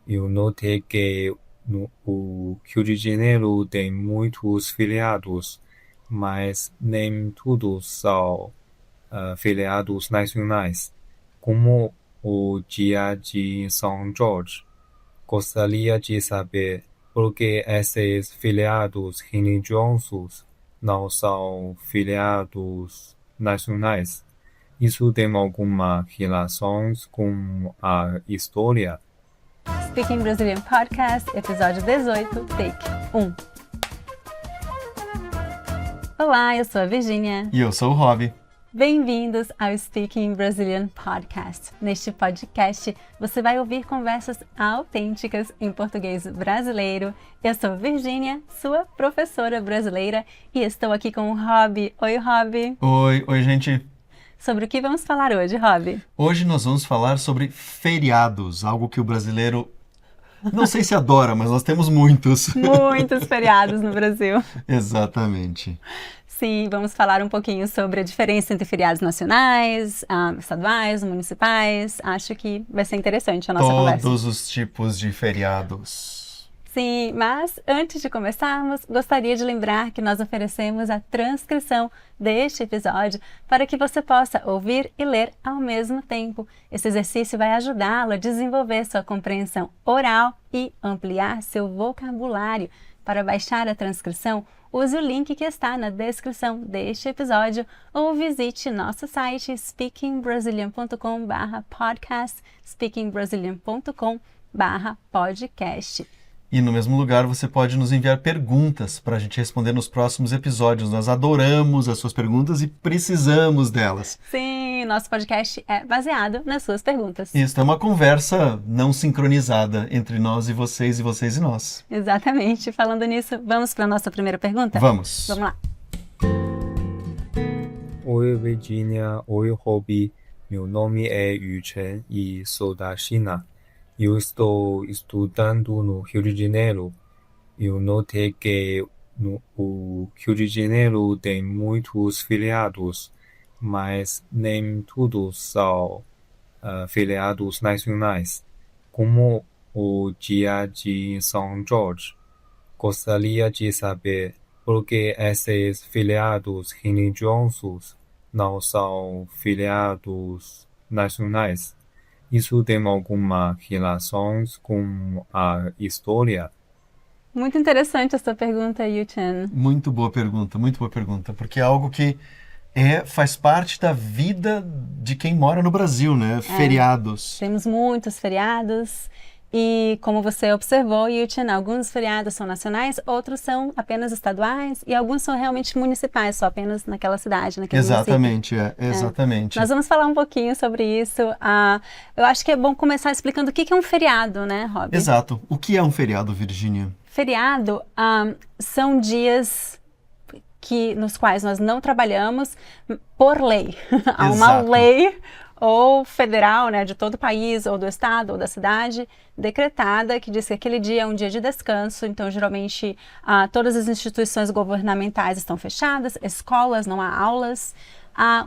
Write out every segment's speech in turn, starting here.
Eu notei que o Rio de Janeiro tem muitos feriados, mas nem todos são feriados nacionais, como o Dia de São Jorge. Gostaria de saber por que esses feriados religiosos não são feriados nacionais. Isso tem alguma relação com a história? Speaking Brazilian Podcast, episódio 18, take 1. Olá, eu sou a Virginia. E eu sou o Rob. Bem-vindos ao Speaking Brazilian Podcast. Neste podcast, você vai ouvir conversas autênticas em português brasileiro. Eu sou Virginia, sua professora brasileira, e estou aqui com o Rob. Oi, Rob. Oi, gente. Sobre o que vamos falar hoje, Rob? Hoje nós vamos falar sobre feriados, algo que o brasileiro, não sei se adora, mas nós temos muitos. Muitos feriados no Brasil. Exatamente. Sim, vamos falar um pouquinho sobre a diferença entre feriados nacionais, estaduais, municipais. Acho que vai ser interessante a nossa conversa. Todos os tipos de feriados. Sim, mas antes de começarmos, gostaria de lembrar que nós oferecemos a transcrição deste episódio para que você possa ouvir e ler ao mesmo tempo. Esse exercício vai ajudá-lo a desenvolver sua compreensão oral e ampliar seu vocabulário. Para baixar a transcrição, use o link que está na descrição deste episódio ou visite nosso site speakingbrazilian.com/podcast, speakingbrazilian.com/podcast. E no mesmo lugar você pode nos enviar perguntas para a gente responder nos próximos episódios. Nós adoramos as suas perguntas e precisamos delas. Sim, nosso podcast é baseado nas suas perguntas. Isso é uma conversa não sincronizada entre nós e vocês e nós. Exatamente. Falando nisso, vamos para a nossa primeira pergunta? Vamos. Vamos lá. Oi, Virginia. Oi, Rob. Meu nome é Yuchen e sou da China. Eu estou estudando no Rio de Janeiro. Eu notei que o Rio de Janeiro tem muitos feriados, mas nem todos são feriados nacionais, como o Dia de São Jorge. Gostaria de saber por que esses feriados religiosos não são feriados nacionais. Isso tem alguma relação com a história? Muito interessante essa pergunta, Yuchen. Muito boa pergunta, porque é algo que faz parte da vida de quem mora no Brasil, né? Feriados. Temos muitos feriados e, como você observou, Yuchen, alguns feriados são nacionais, outros são apenas estaduais e alguns são realmente municipais, só apenas naquela cidade, naquele Exatamente, município. exatamente. Nós vamos falar um pouquinho sobre isso. Eu acho que é bom começar explicando o que é um feriado, né, Rob? Exato. O que é um feriado, Virginia? Feriado são dias nos quais nós não trabalhamos por lei. Há uma Exato. lei ou federal, né, de todo o país, ou do estado, ou da cidade, decretada, que diz que aquele dia é um dia de descanso. Então, geralmente, todas as instituições governamentais estão fechadas, escolas, não há aulas.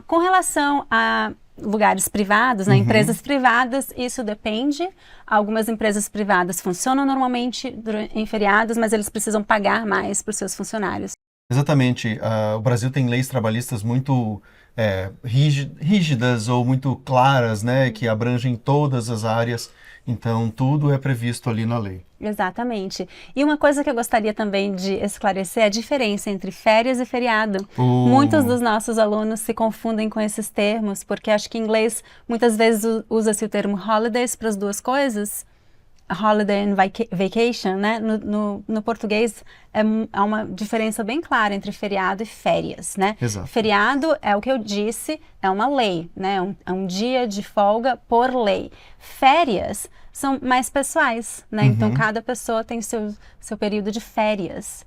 Com relação a lugares privados, né, empresas privadas, isso depende. Algumas empresas privadas funcionam normalmente em feriados, mas eles precisam pagar mais para os seus funcionários. Exatamente. O Brasil tem leis trabalhistas muito rígidas ou muito claras, né, que abrangem todas as áreas. Então, tudo é previsto ali na lei. Exatamente. E uma coisa que eu gostaria também de esclarecer é a diferença entre férias e feriado. Muitos dos nossos alunos se confundem com esses termos, porque acho que em inglês muitas vezes usa-se o termo holidays para as duas coisas. Holiday and vacation, né? No português há uma diferença bem clara entre feriado e férias, né? Exato. Feriado é o que eu disse, é uma lei, né? É um dia de folga por lei. Férias são mais pessoais, né? Então cada pessoa tem seu período de férias.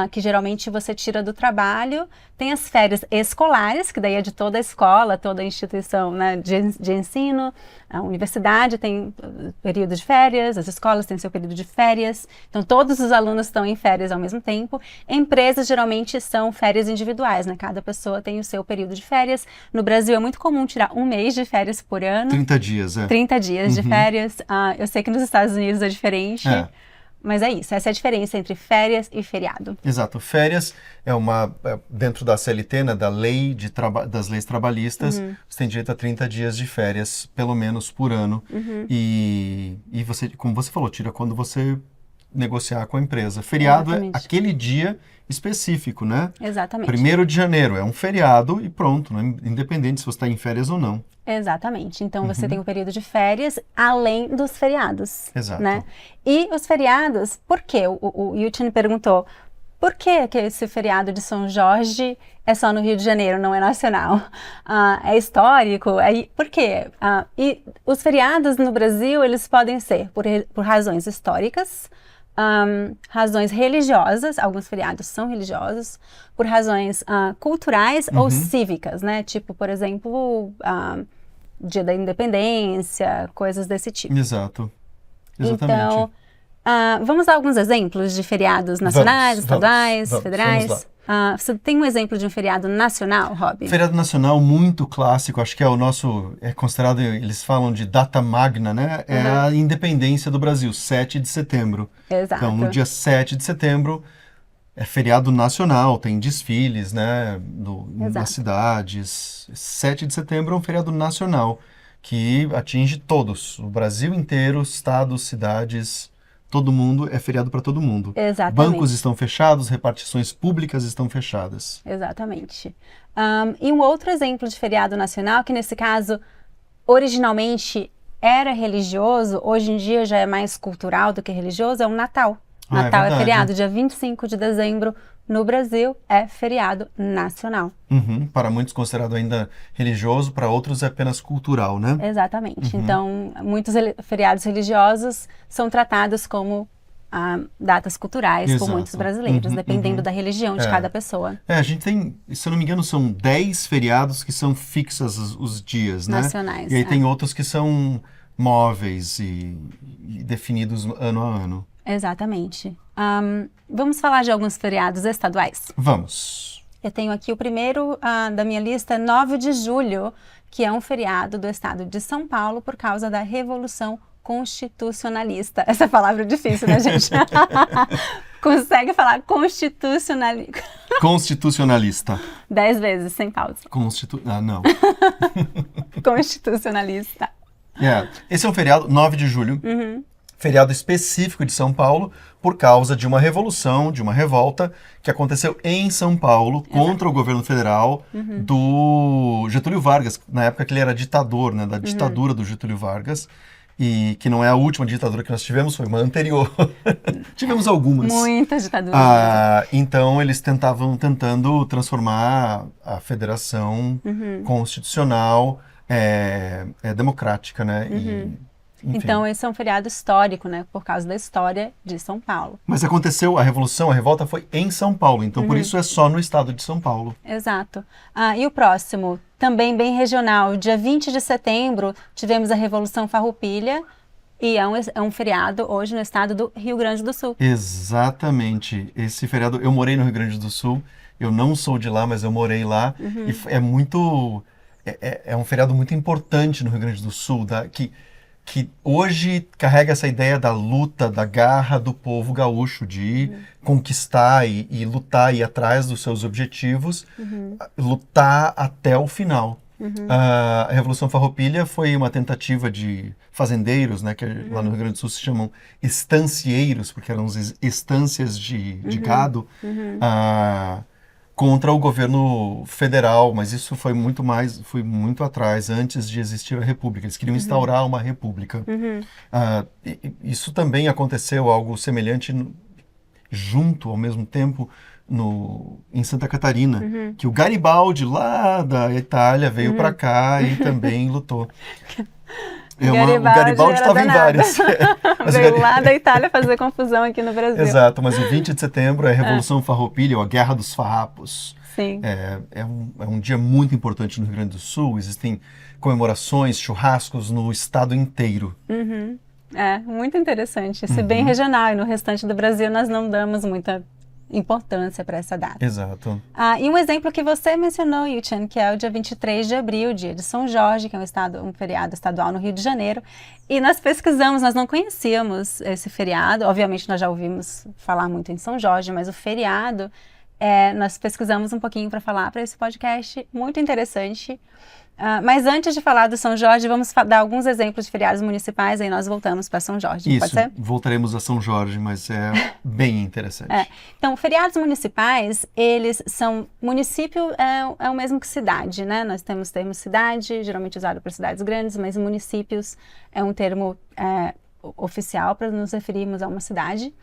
que geralmente você tira do trabalho. Tem as férias escolares, que daí é de toda a escola, toda a instituição, né, de ensino. A universidade tem período de férias, as escolas têm seu período de férias. Então, todos os alunos estão em férias ao mesmo tempo. Empresas, geralmente, são férias individuais, né? Cada pessoa tem o seu período de férias. No Brasil, é muito comum tirar um mês de férias por ano. 30 dias, 30 dias de férias. Eu sei que nos Estados Unidos é diferente. Mas é isso, essa é a diferença entre férias e feriado. Exato. Férias dentro da CLT, né, das leis trabalhistas, você tem direito a 30 dias de férias, pelo menos, por ano. E você, como você falou, tira quando você negociar com a empresa. Feriado é aquele dia específico, né? Exatamente. 1º de janeiro é um feriado e pronto, né? Independente se você está em férias ou não. Exatamente. Então, você tem um período de férias além dos feriados. Exato. Né? E os feriados, por quê? O Yutin perguntou, por que esse feriado de São Jorge é só no Rio de Janeiro, não é nacional? É histórico? Por quê? E os feriados no Brasil, eles podem ser por razões históricas, razões religiosas, alguns feriados são religiosos, por razões culturais ou cívicas, né? Tipo, por exemplo, Dia da Independência, coisas desse tipo. Exato. Exatamente. Então, vamos dar alguns exemplos de feriados nacionais, estaduais, federais? Vamos lá. Você tem um exemplo de um feriado nacional, Rob? Feriado nacional muito clássico, acho que é considerado, eles falam de data magna, né? É a independência do Brasil, 7 de setembro. Exato. Então, no dia 7 de setembro, é feriado nacional, tem desfiles, né, nas cidades. 7 de setembro é um feriado nacional que atinge todos, o Brasil inteiro, estados, cidades, todo mundo, é feriado para todo mundo. Exatamente. Bancos estão fechados, repartições públicas estão fechadas. Exatamente. E um outro exemplo de feriado nacional, que nesse caso, originalmente era religioso, hoje em dia já é mais cultural do que religioso, é o Natal. Natal é feriado, dia 25 de dezembro, no Brasil, é feriado nacional. Para muitos considerado ainda religioso, para outros é apenas cultural, né? Exatamente. Então, muitos feriados religiosos são tratados como datas culturais por muitos brasileiros, dependendo da religião de cada pessoa. A gente tem, se eu não me engano, são 10 feriados que são fixos os dias, né? Nacionais. E aí tem outros que são móveis e definidos ano a ano. Exatamente. Vamos falar de alguns feriados estaduais? Vamos. Eu tenho aqui o primeiro da minha lista, 9 de julho, que é um feriado do estado de São Paulo por causa da Revolução Constitucionalista. Essa palavra é difícil, né, gente? Consegue falar Constitucionalista. 10 vezes, sem pausa. Não. Constitucionalista. Esse é um feriado, 9 de julho. Feriado específico de São Paulo por causa de uma revolução, de uma revolta que aconteceu em São Paulo contra o governo federal do Getúlio Vargas, na época que ele era ditador, né, da ditadura do Getúlio Vargas, e que não é a última ditadura que nós tivemos, foi uma anterior. Tivemos algumas. Muitas ditaduras. Então eles tentando transformar a federação constitucional democrática, né? Enfim. Então, esse é um feriado histórico, né? Por causa da história de São Paulo. Mas aconteceu, a revolução, a revolta foi em São Paulo. Então, por isso é só no estado de São Paulo. Exato. E o próximo, também bem regional. Dia 20 de setembro, tivemos a Revolução Farroupilha. E é um feriado hoje no estado do Rio Grande do Sul. Exatamente. Esse feriado, eu morei no Rio Grande do Sul. Eu não sou de lá, mas eu morei lá. E é muito... É um feriado muito importante no Rio Grande do Sul, que hoje carrega essa ideia da luta, da garra do povo gaúcho de conquistar e lutar e ir atrás dos seus objetivos, lutar até o final. A Revolução Farroupilha foi uma tentativa de fazendeiros, né, que lá no Rio Grande do Sul se chamam estancieiros, porque eram estâncias de gado, contra o governo federal, mas isso foi muito atrás, antes de existir a República. Eles queriam instaurar uma república. Isso também aconteceu, algo semelhante, junto, ao mesmo tempo, em Santa Catarina, que o Garibaldi, lá da Itália, veio para cá e também lutou. O Garibaldi estava em várias. Veio lá da Itália fazer confusão aqui no Brasil. Exato, mas o 20 de setembro é a Revolução Farroupilha, ou a Guerra dos Farrapos. Sim. É um dia muito importante no Rio Grande do Sul, existem comemorações, churrascos no estado inteiro. Uhum. Muito interessante. Isso é bem regional, e no restante do Brasil nós não damos muita importância para essa data. Exato. E um exemplo que você mencionou, Yuchen, que é o dia 23 de abril, dia de São Jorge, que é um feriado estadual no Rio de Janeiro. E nós pesquisamos, nós não conhecíamos esse feriado, obviamente nós já ouvimos falar muito em São Jorge, mas o feriado, nós pesquisamos um pouquinho para falar para esse podcast, muito interessante. Mas antes de falar do São Jorge, vamos dar alguns exemplos de feriados municipais, aí nós voltamos para São Jorge, Isso, pode ser? voltaremos a São Jorge, mas é bem interessante. Então, feriados municipais, eles são... Município é o mesmo que cidade, né? Nós temos termo cidade, geralmente usado para cidades grandes, mas municípios é um termo oficial para nos referirmos a uma cidade.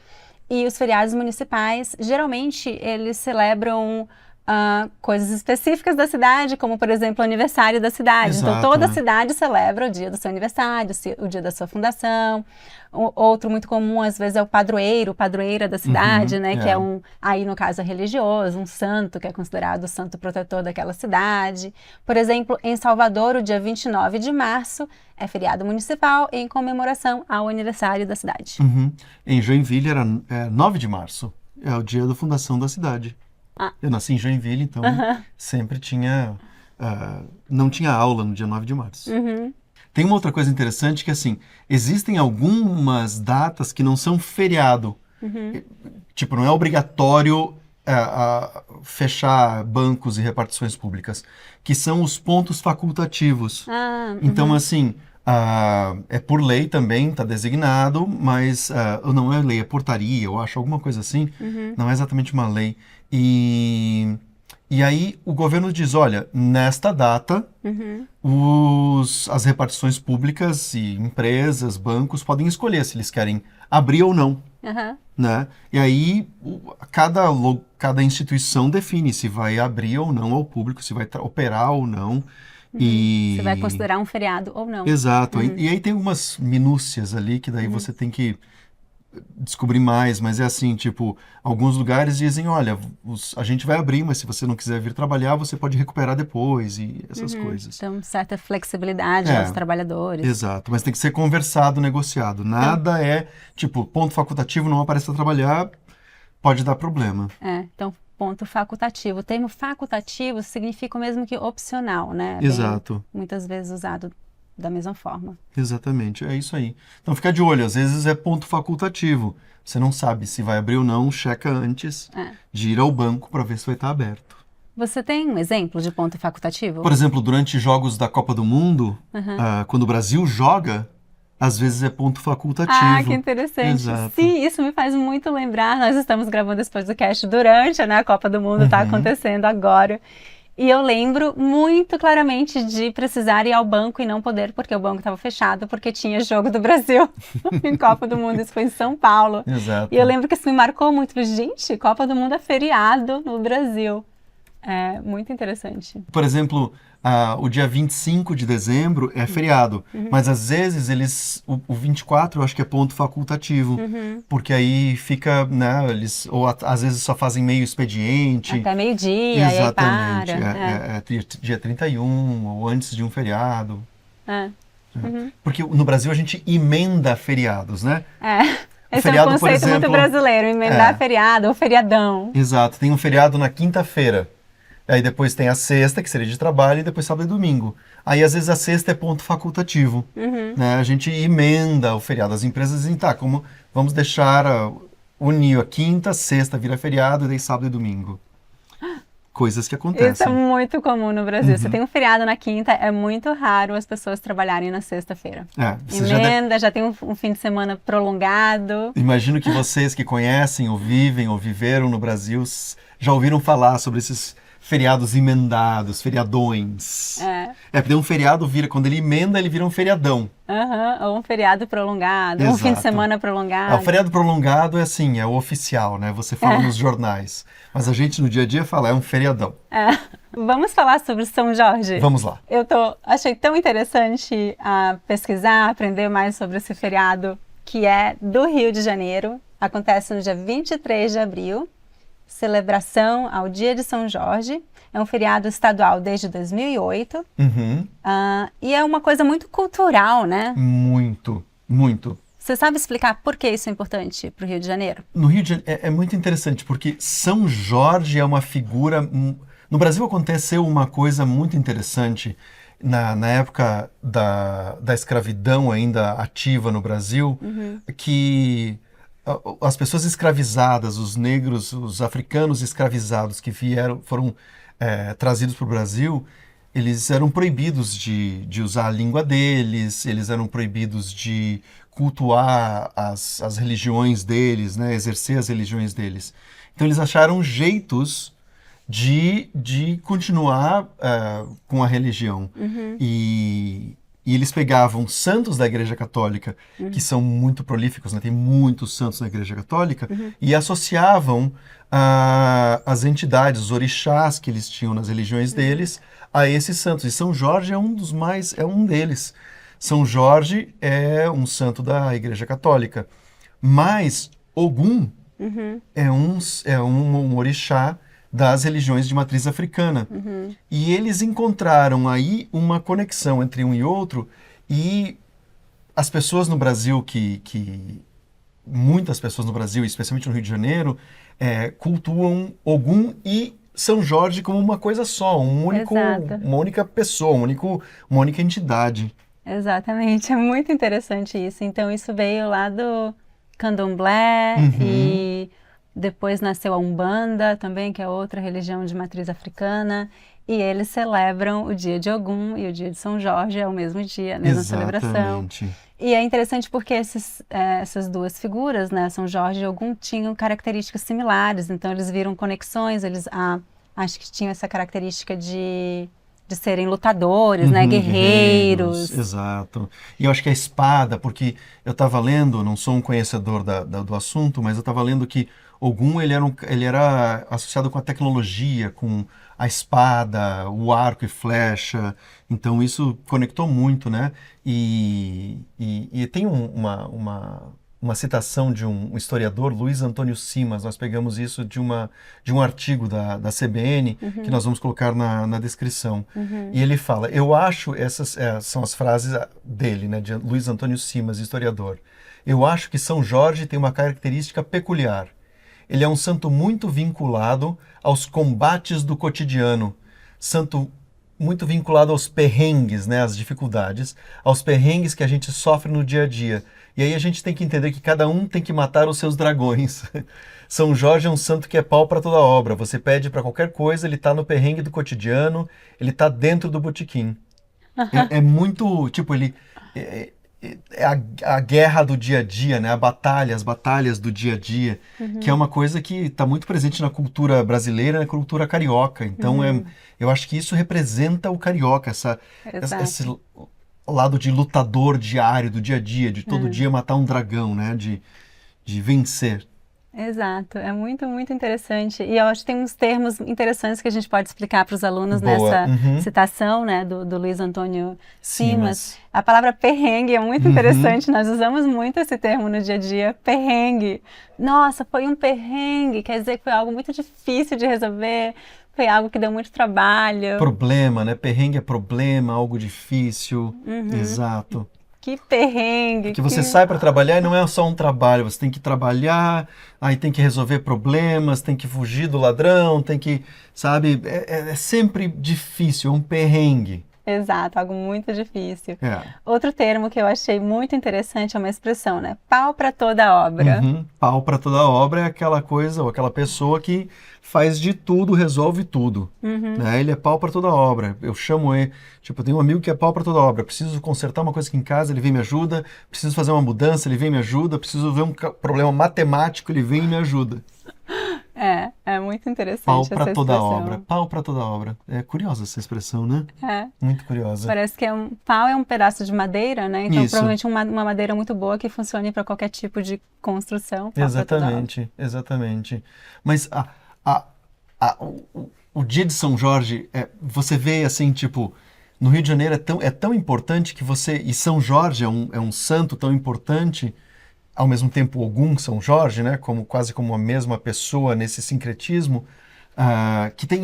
E os feriados municipais, geralmente, eles celebram coisas específicas da cidade, como, por exemplo, o aniversário da cidade. Exato, então, toda cidade celebra o dia do seu aniversário, o dia da sua fundação. Outro muito comum, às vezes, é o padroeiro, padroeira da cidade, né? Que é aí no caso, é religioso, um santo, que é considerado o santo protetor daquela cidade. Por exemplo, em Salvador, o dia 29 de março é feriado municipal em comemoração ao aniversário da cidade. Em Joinville era 9 de março, é o dia da fundação da cidade. Eu nasci em Joinville, então sempre tinha... não tinha aula no dia 9 de março. Tem uma outra coisa interessante que, assim, existem algumas datas que não são feriado. Tipo, não é obrigatório fechar bancos e repartições públicas, que são os pontos facultativos. Então, assim, é por lei também, está designado, mas não é lei, é portaria, eu acho, alguma coisa assim. Não é exatamente uma lei. E aí o governo diz, olha, nesta data, as repartições públicas e empresas, bancos, podem escolher se eles querem abrir ou não. Né? E aí cada instituição define se vai abrir ou não ao público, se vai operar ou não. Se vai considerar um feriado ou não. Exato. E aí tem algumas minúcias ali que daí você tem que descobrir mais, mas é assim, tipo, alguns lugares dizem, olha, a gente vai abrir, mas se você não quiser vir trabalhar, você pode recuperar depois e essas coisas. Então, certa flexibilidade aos trabalhadores. Exato, mas tem que ser conversado, negociado. Nada é, tipo, ponto facultativo, não aparece para trabalhar, pode dar problema. Então, ponto facultativo. O termo facultativo significa o mesmo que opcional, né? Exato. Muitas vezes usado da mesma forma. Exatamente, é isso aí. Então fica de olho, às vezes é ponto facultativo. Você não sabe se vai abrir ou não, checa antes de ir ao banco para ver se vai estar aberto. Você tem um exemplo de ponto facultativo? Por exemplo, durante jogos da Copa do Mundo, quando o Brasil joga, às vezes é ponto facultativo. Que interessante. Exato. Sim, isso me faz muito lembrar. Nós estamos gravando esse podcast durante a Copa do Mundo, está acontecendo agora. E eu lembro muito claramente de precisar ir ao banco e não poder, porque o banco estava fechado, porque tinha jogo do Brasil em Copa do Mundo. Isso foi em São Paulo. Exato. E eu lembro que isso me marcou muito. Gente, Copa do Mundo é feriado no Brasil. É muito interessante. Por exemplo, o dia 25 de dezembro é feriado, mas às vezes o 24 eu acho que é ponto facultativo, porque aí fica, né, ou às vezes só fazem meio expediente. Até meio-dia, e aí para. Exatamente, dia 31 ou antes de um feriado. Porque no Brasil a gente emenda feriados, né? Esse é um conceito muito brasileiro, emendar feriado ou feriadão. Exato, tem um feriado na quinta-feira. Aí depois tem a sexta, que seria de trabalho, e depois sábado e domingo. Aí às vezes a sexta é ponto facultativo. Né? A gente emenda o feriado. As empresas dizem, como vamos deixar unir a quinta, sexta vira feriado, e daí sábado e domingo. Coisas que acontecem. Isso é muito comum no Brasil. Você tem um feriado na quinta, é muito raro as pessoas trabalharem na sexta-feira. Emenda, já tem um fim de semana prolongado. Imagino que vocês que conhecem, ou vivem, ou viveram no Brasil, já ouviram falar sobre esses feriados emendados, feriadões. Porque um feriado vira, quando ele emenda, ele vira um feriadão. Ou um feriado prolongado, ou um fim de semana prolongado. O feriado prolongado é assim, é o oficial, né? Você fala nos jornais. Mas a gente no dia a dia fala, é um feriadão. Vamos falar sobre São Jorge? Vamos lá. Achei tão interessante pesquisar, aprender mais sobre esse feriado, que é do Rio de Janeiro. Acontece no dia 23 de abril. Celebração ao Dia de São Jorge. É um feriado estadual desde 2008. E é uma coisa muito cultural, né? Muito, muito. Você sabe explicar por que isso é importante para o Rio de Janeiro? No Rio de Janeiro é muito interessante, porque São Jorge é uma figura... No Brasil aconteceu uma coisa muito interessante. Na época da escravidão ainda ativa no Brasil, que... as pessoas escravizadas, os negros, os africanos escravizados que foram trazidos para o Brasil, eles eram proibidos de usar a língua deles, eles eram proibidos de cultuar as religiões deles, né, exercer as religiões deles. Então eles acharam jeitos de continuar com a religião. E eles pegavam santos da Igreja Católica, que são muito prolíficos, né? Tem muitos santos na Igreja Católica, e associavam as entidades, os orixás que eles tinham nas religiões deles, a esses santos. E São Jorge é um deles. São Jorge é um santo da Igreja Católica. Mas Ogum é um orixá das religiões de matriz africana. E eles encontraram aí uma conexão entre um e outro, e as pessoas no Brasil, muitas pessoas no Brasil, especialmente no Rio de Janeiro, cultuam Ogum e São Jorge como uma coisa só, uma única pessoa, uma única entidade. Exatamente, é muito interessante isso. Então isso veio lá do Candomblé e... depois nasceu a Umbanda também, que é outra religião de matriz africana, e eles celebram o dia de Ogum e o dia de São Jorge, é o mesmo dia, a mesma celebração. E é interessante porque essas duas figuras, né, São Jorge e Ogum, tinham características similares, então eles viram conexões, eles acho que tinham essa característica de serem lutadores, né, guerreiros. Exato. E eu acho que a espada, porque eu estava lendo, não sou um conhecedor do assunto, mas eu estava lendo que Ogum ele era associado com a tecnologia, com a espada, o arco e flecha, então isso conectou muito, né? E tem uma citação de um historiador, Luiz Antônio Simas, nós pegamos isso de um artigo da CBN, que nós vamos colocar na descrição. E ele fala, eu acho, essas são as frases dele, né, de Luiz Antônio Simas, historiador, eu acho que São Jorge tem uma característica peculiar. Ele é um santo muito vinculado aos combates do cotidiano, santo muito vinculado aos perrengues, né, às dificuldades, aos perrengues que a gente sofre no dia a dia. E aí a gente tem que entender que cada um tem que matar os seus dragões. São Jorge é um santo que é pau para toda obra. Você pede para qualquer coisa, ele está no perrengue do cotidiano, ele está dentro do botequim. É muito, tipo, ele... É a guerra do dia a dia, né? As batalhas do dia a dia, que é uma coisa que está muito presente na cultura brasileira, na cultura carioca. Então, eu acho que isso representa o carioca, esse lado de lutador diário, do dia a dia, de todo dia matar um dragão, né? De vencer. Exato, é muito, muito interessante. E eu acho que tem uns termos interessantes que a gente pode explicar para os alunos nessa citação, né, do Luiz Antônio Simas. A palavra perrengue é muito interessante, nós usamos muito esse termo no dia a dia, perrengue. Nossa, foi um perrengue, quer dizer que foi algo muito difícil de resolver, foi algo que deu muito trabalho. Problema, né? Perrengue é problema, algo difícil, exato. Que perrengue. Porque você sai para trabalhar e não é só um trabalho, você tem que trabalhar, aí tem que resolver problemas, tem que fugir do ladrão, tem que, sabe, é sempre difícil, é um perrengue. Exato, algo muito difícil. Outro termo que eu achei muito interessante é uma expressão, né? Pau para toda obra. Pau para toda obra é aquela coisa, ou aquela pessoa que faz de tudo, resolve tudo. Né? Ele é pau para toda obra. Eu chamo ele, tipo, eu tenho um amigo que é pau para toda obra. Preciso consertar uma coisa aqui em casa, ele vem e me ajuda. Preciso fazer uma mudança, ele vem e me ajuda. Preciso ver um problema matemático, ele vem e me ajuda. É muito interessante Pau essa para toda expressão. obra. Pau para toda obra. É curiosa essa expressão, né? É. Muito curiosa. Parece que pau é um pedaço de madeira, né? Então, Isso. provavelmente uma madeira muito boa que funcione para qualquer tipo de construção. Pau pra toda obra. Exatamente. Mas o dia de São Jorge, você vê assim, tipo, no Rio de Janeiro é tão importante que e São Jorge é um santo tão importante, ao mesmo tempo Ogum, São Jorge, né, quase como a mesma pessoa nesse sincretismo, que tem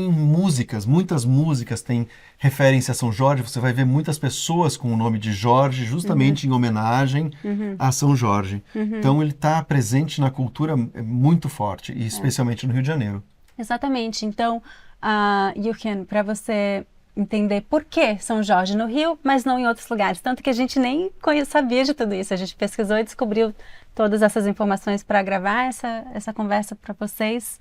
muitas músicas têm referência a São Jorge. Você vai ver muitas pessoas com o nome de Jorge, justamente em homenagem a São Jorge. Então ele está presente na cultura muito forte, e especialmente no Rio de Janeiro. Exatamente. Então, Yukian, para você entender por que São Jorge no Rio, mas não em outros lugares. Tanto que a gente nem sabia de tudo isso. A gente pesquisou e descobriu todas essas informações para gravar essa conversa para vocês.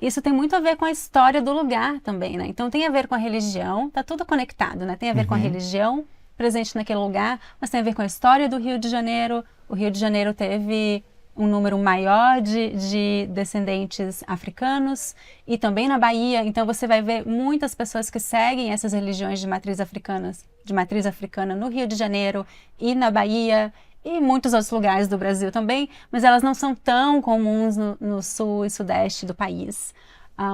Isso tem muito a ver com a história do lugar também, né? Então tem a ver com a religião, tá tudo conectado, né? Tem a ver com a religião presente naquele lugar, mas tem a ver com a história do Rio de Janeiro. O Rio de Janeiro teve um número maior de descendentes africanos, e também na Bahia. Então você vai ver muitas pessoas que seguem essas religiões de matriz africana no Rio de Janeiro e na Bahia e em muitos outros lugares do Brasil também, mas elas não são tão comuns no sul e sudeste do país,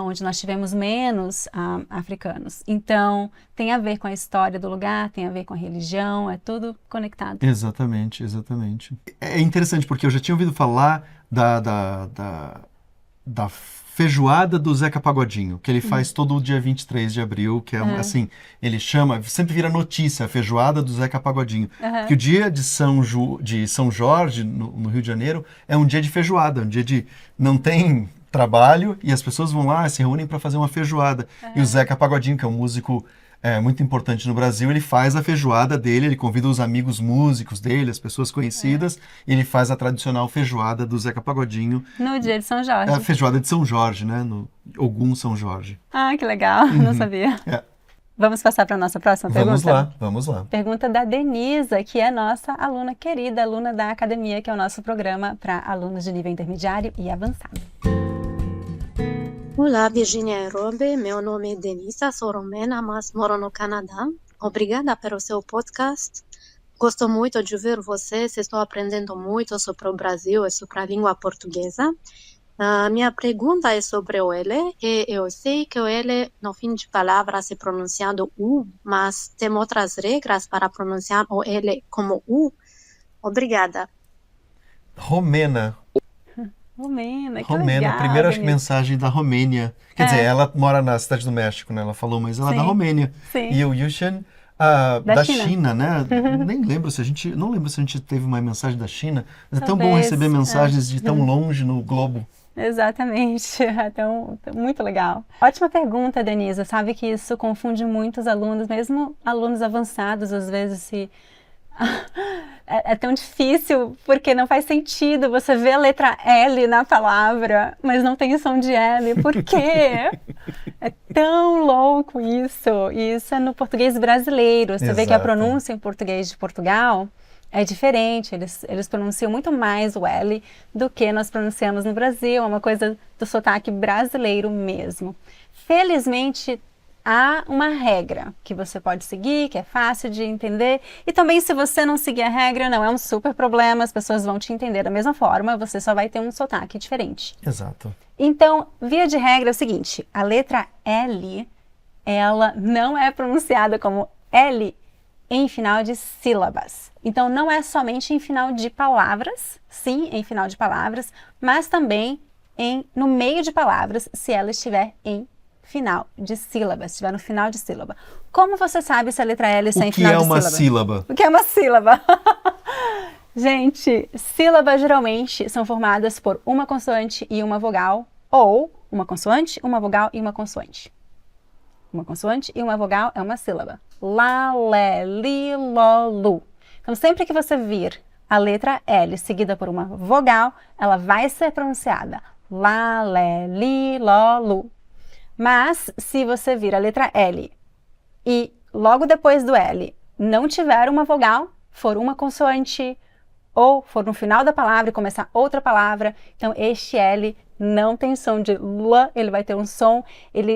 onde nós tivemos menos africanos. Então, tem a ver com a história do lugar, tem a ver com a religião, é tudo conectado. Exatamente. É interessante, porque eu já tinha ouvido falar da feijoada do Zeca Pagodinho, que ele faz todo o dia 23 de abril, que é assim, ele chama, sempre vira notícia, a feijoada do Zeca Pagodinho. Que o dia de São Jorge, no Rio de Janeiro, é um dia de feijoada, um dia de não tem trabalho, e as pessoas vão lá, se reúnem para fazer uma feijoada. E o Zeca Pagodinho, que é um músico muito importante no Brasil, ele faz a feijoada dele, ele convida os amigos músicos dele, as pessoas conhecidas, e ele faz a tradicional feijoada do Zeca Pagodinho. No dia de São Jorge. É a feijoada de São Jorge, né? No Ogum São Jorge. Que legal, não sabia. Vamos passar para a nossa próxima pergunta? Vamos lá. Pergunta da Denisa, que é nossa aluna querida, aluna da academia, que é o nosso programa para alunos de nível intermediário e avançado. Olá, Virginia e Robe. Meu nome é Denisa, sou romena, mas moro no Canadá. Obrigada pelo seu podcast. Gosto muito de ouvir vocês, estou aprendendo muito sobre o Brasil e sobre a língua portuguesa. Minha pergunta é sobre o L, e eu sei que o L no fim de palavras é pronunciado U, mas tem outras regras para pronunciar o L como U? Obrigada. Romena, que legal. Primeira mensagem da Romênia. Quer dizer, ela mora na cidade do México, né? Ela falou, mas ela é da Romênia. Sim. E o Yushan, da China, né? Nem lembro se a gente teve uma mensagem da China. Mas é tão bom receber mensagens de tão longe no globo. Exatamente, então, muito legal. Ótima pergunta, Denisa. Sabe que isso confunde muitos alunos, mesmo alunos avançados, às vezes é tão difícil, porque não faz sentido você ver a letra L na palavra, mas não tem som de L. Por quê? É tão louco isso. E isso é no português brasileiro. Você vê que a pronúncia em português de Portugal é diferente. Eles pronunciam muito mais o L do que nós pronunciamos no Brasil. É uma coisa do sotaque brasileiro mesmo. Felizmente, há uma regra que você pode seguir, que é fácil de entender. E também, se você não seguir a regra, não é um super problema, as pessoas vão te entender da mesma forma, você só vai ter um sotaque diferente. Exato. Então, via de regra é o seguinte, a letra L, ela não é pronunciada como L em final de sílabas. Então, não é somente em final de palavras, sim, em final de palavras, mas também no meio de palavras, se ela estiver em final de sílaba, estiver no final de sílaba. Como você sabe se a letra L está em final de sílaba? O que é uma sílaba? O que é uma sílaba? Gente, sílabas geralmente são formadas por uma consoante e uma vogal, ou uma consoante, uma vogal e uma consoante. Uma consoante e uma vogal é uma sílaba. Lá, lé, li, ló, lu. Então, sempre que você vir a letra L seguida por uma vogal, ela vai ser pronunciada lá, lé, li, ló, lu. Mas, se você vir a letra L e logo depois do L não tiver uma vogal, for uma consoante ou for no final da palavra e começar outra palavra, então este L não tem som de L, ele vai ter um som,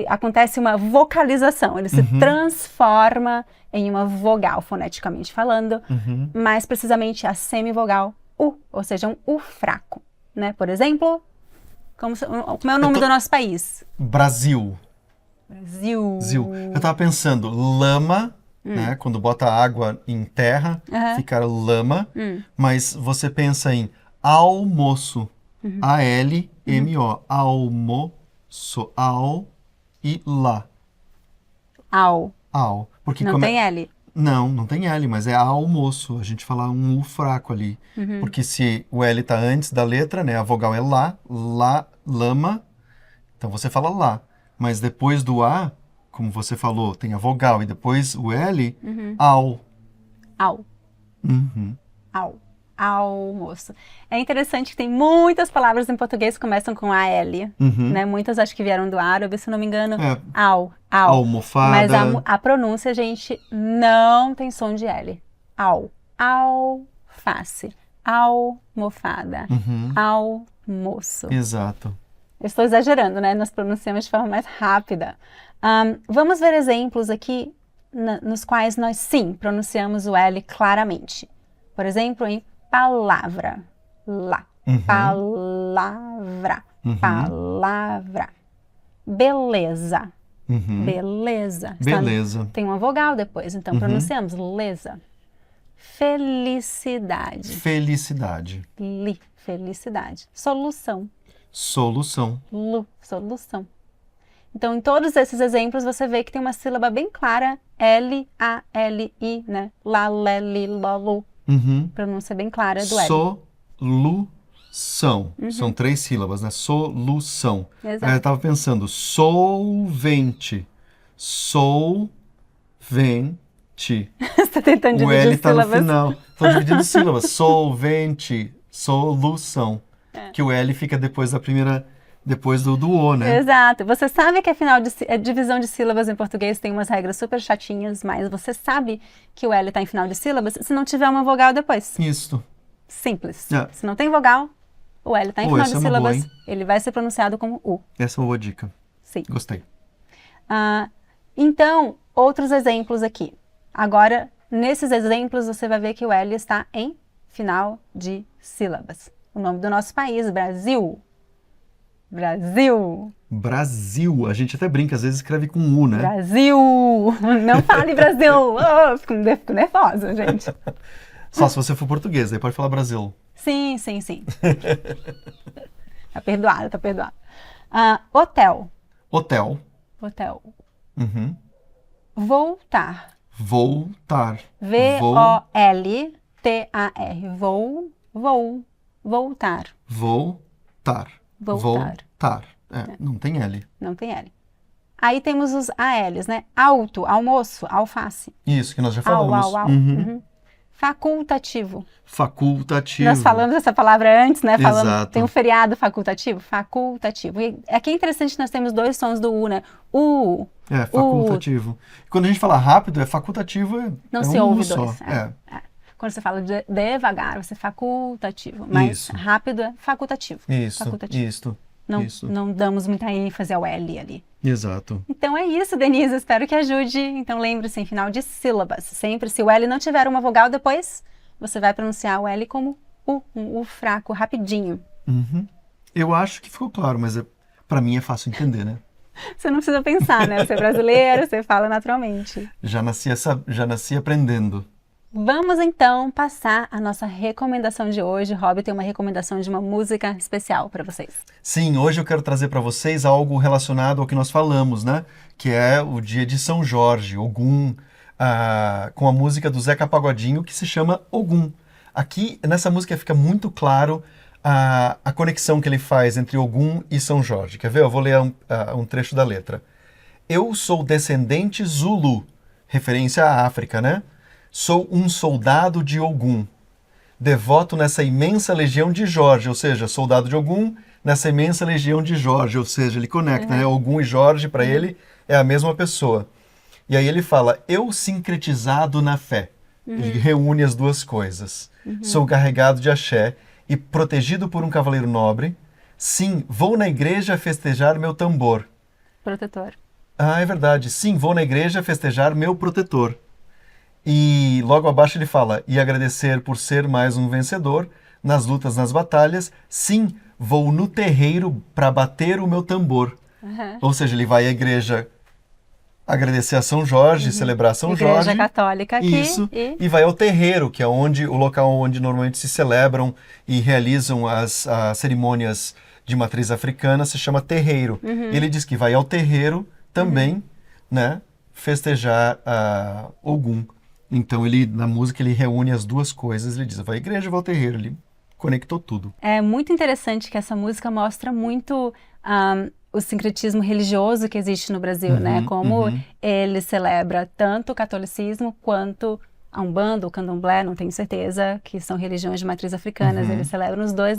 acontece uma vocalização, ele se transforma em uma vogal, foneticamente falando, mais precisamente a semivogal U, ou seja, um U fraco, né? Por exemplo, como é o nome do nosso país? Brasil. Brasil. Eu tava pensando, lama, né? Quando bota água em terra, fica lama, mas você pensa em almoço. A-L-M-O. Almoço. Al e lá. Au. Al. Porque Não tem L. Não tem L, mas é almoço. A gente fala um U fraco ali. Porque se o L tá antes da letra, né? A vogal é lá, lama. Então você fala lá. Mas depois do A, como você falou, tem a vogal e depois o L, ao. Au. Uhum. Au. Almoço. É interessante que tem muitas palavras em português que começam com AL, né? Muitas acho que vieram do árabe, se não me engano. Au. Almofada. Mas a pronúncia, gente, não tem som de L. Au. Alface. Almofada. Almoço. Exato. Eu estou exagerando, né? Nós pronunciamos de forma mais rápida. Vamos ver exemplos aqui nos quais nós, sim, pronunciamos o L claramente. Por exemplo, em palavra. Lá. Palavra. Palavra. Beleza. Beleza. Beleza. Tem uma vogal depois, então pronunciamos leza. Felicidade. Felicidade. Felicidade. Solução. Solução. Solução. Então, em todos esses exemplos, você vê que tem uma sílaba bem clara, L, A, L, I, né? Lá, lé, li, ló, lu. Pronúncia bem clara do L. Solução. São 3 sílabas, né? Solução. Exato. Aí eu tava pensando, solvente. Solvente. Você está tentando O dividir L tá no sílabas. final. Tô dividindo sílabas. Solvente. Solução. Que o L fica depois da primeira... Depois do O, né? Exato. Você sabe que a divisão de sílabas em português tem umas regras super chatinhas, mas você sabe que o L está em final de sílabas se não tiver uma vogal depois. Isso. Simples. É. Se não tem vogal, o L está em final de essa é uma boa, sílabas, hein? ele vai ser pronunciado como U. Essa é uma boa dica. Sim. Gostei. Então, outros exemplos aqui. Agora, nesses exemplos, você vai ver que o L está em final de sílabas. O nome do nosso país, Brasil. Brasil. Brasil. A gente até brinca, às vezes escreve com U, né? Brasil. Não fale Brasil. Oh, fico nervosa, gente. Só se você for português, aí pode falar Brasil. Sim. Tá perdoado. Hotel. Hotel. Voltar. Voltar. V-O-L-T-A-R. Voltar. Voltar. Não tem L. Não tem L. Aí temos os ALs, né? Alto, almoço, alface. Isso, que nós já falamos. Facultativo. Facultativo. Nós falamos essa palavra antes, né? Exato. Tem um feriado facultativo. Facultativo. E aqui é interessante que nós temos 2 sons do U, né? U. Facultativo. Quando a gente fala rápido, facultativo, não é se um ouve só. dois. Quando você fala devagar, você é facultativo. Mas rápido é facultativo. Isso. Não damos muita ênfase ao L ali. Exato. Então é isso, Denise. Espero que ajude. Então lembre-se, em final de sílabas. Sempre, se o L não tiver uma vogal depois, você vai pronunciar o L como U. Um U fraco, rapidinho. Eu acho que ficou claro, mas pra mim é fácil entender, né? Você não precisa pensar, né? Você é brasileiro, você fala naturalmente. Já nasci aprendendo. Vamos então passar a nossa recomendação de hoje. Rob tem uma recomendação de uma música especial para vocês. Sim, hoje eu quero trazer para vocês algo relacionado ao que nós falamos, né? Que é o dia de São Jorge, Ogum, com a música do Zeca Pagodinho, que se chama Ogum. Aqui, nessa música, fica muito claro a conexão que ele faz entre Ogum e São Jorge. Quer ver? Eu vou ler um trecho da letra. Eu sou descendente Zulu, referência à África, né? Sou um soldado de Ogum, devoto nessa imensa legião de Jorge, ou seja, soldado de Ogum nessa imensa legião de Jorge, ou seja, ele conecta, né? Ogum e Jorge, para ele, é a mesma pessoa. E aí ele fala, eu sincretizado na fé. Ele reúne as duas coisas. Sou carregado de axé e protegido por um cavaleiro nobre, Sim, vou na igreja festejar meu tambor. Protetor. Ah, é verdade. Sim, vou na igreja festejar meu protetor. E logo abaixo ele fala, e agradecer por ser mais um vencedor nas lutas, nas batalhas. Sim, vou no terreiro para bater o meu tambor. Uhum. Ou seja, ele vai à igreja agradecer a São Jorge, celebrar São Igreja Jorge. Católica aqui. Isso. E vai ao terreiro, que é o local onde normalmente se celebram e realizam as cerimônias de matriz africana, se chama terreiro. Ele diz que vai ao terreiro também, né, festejar Ogum. Então na música ele reúne as duas coisas, ele diz, vai à igreja, vai ao terreiro, ele conectou tudo. É muito interessante que essa música mostra muito o sincretismo religioso que existe no Brasil, né? Como ele celebra tanto o catolicismo quanto a Umbanda, o Candomblé, não tenho certeza, que são religiões de matriz africanas. Eles celebram os dois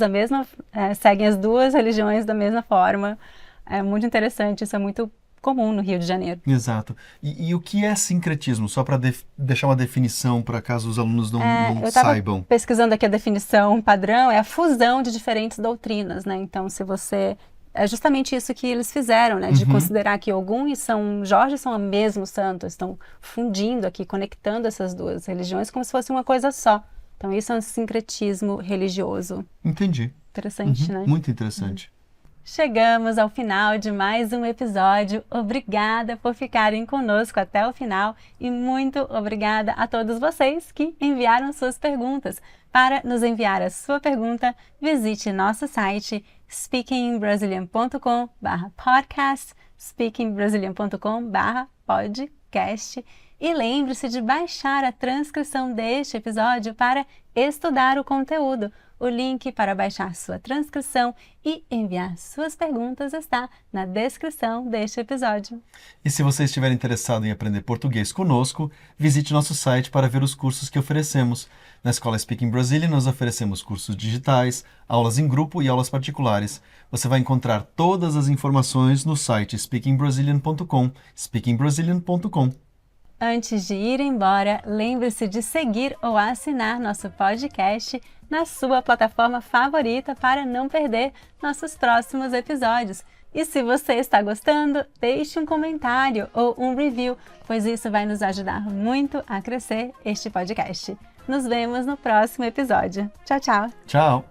seguem as duas religiões da mesma forma. É muito interessante, isso é muito comum no Rio de Janeiro. Exato. E o que é sincretismo? Só para deixar uma definição, para caso os alunos não Eu estava saibam. pesquisando aqui a definição padrão, é a fusão de diferentes doutrinas, né? Então, se você... É justamente isso que eles fizeram, né? De considerar que Ogum e São Jorge são o mesmo santo, estão fundindo aqui, conectando essas duas religiões como se fosse uma coisa só. Então, isso é um sincretismo religioso. Entendi. Interessante, né? Muito interessante. Chegamos ao final de mais um episódio. Obrigada por ficarem conosco até o final e muito obrigada a todos vocês que enviaram suas perguntas. Para nos enviar a sua pergunta, visite nosso site speakingbrazilian.com/podcast, speakingbrazilian.com/podcast e lembre-se de baixar a transcrição deste episódio para estudar o conteúdo. O link para baixar sua transcrição e enviar suas perguntas está na descrição deste episódio. E se você estiver interessado em aprender português conosco, visite nosso site para ver os cursos que oferecemos. Na Escola Speaking Brazilian, nós oferecemos cursos digitais, aulas em grupo e aulas particulares. Você vai encontrar todas as informações no site speakingbrazilian.com, speakingbrazilian.com. Antes de ir embora, lembre-se de seguir ou assinar nosso podcast na sua plataforma favorita para não perder nossos próximos episódios. E se você está gostando, deixe um comentário ou um review, pois isso vai nos ajudar muito a crescer este podcast. Nos vemos no próximo episódio. Tchau, tchau! Tchau!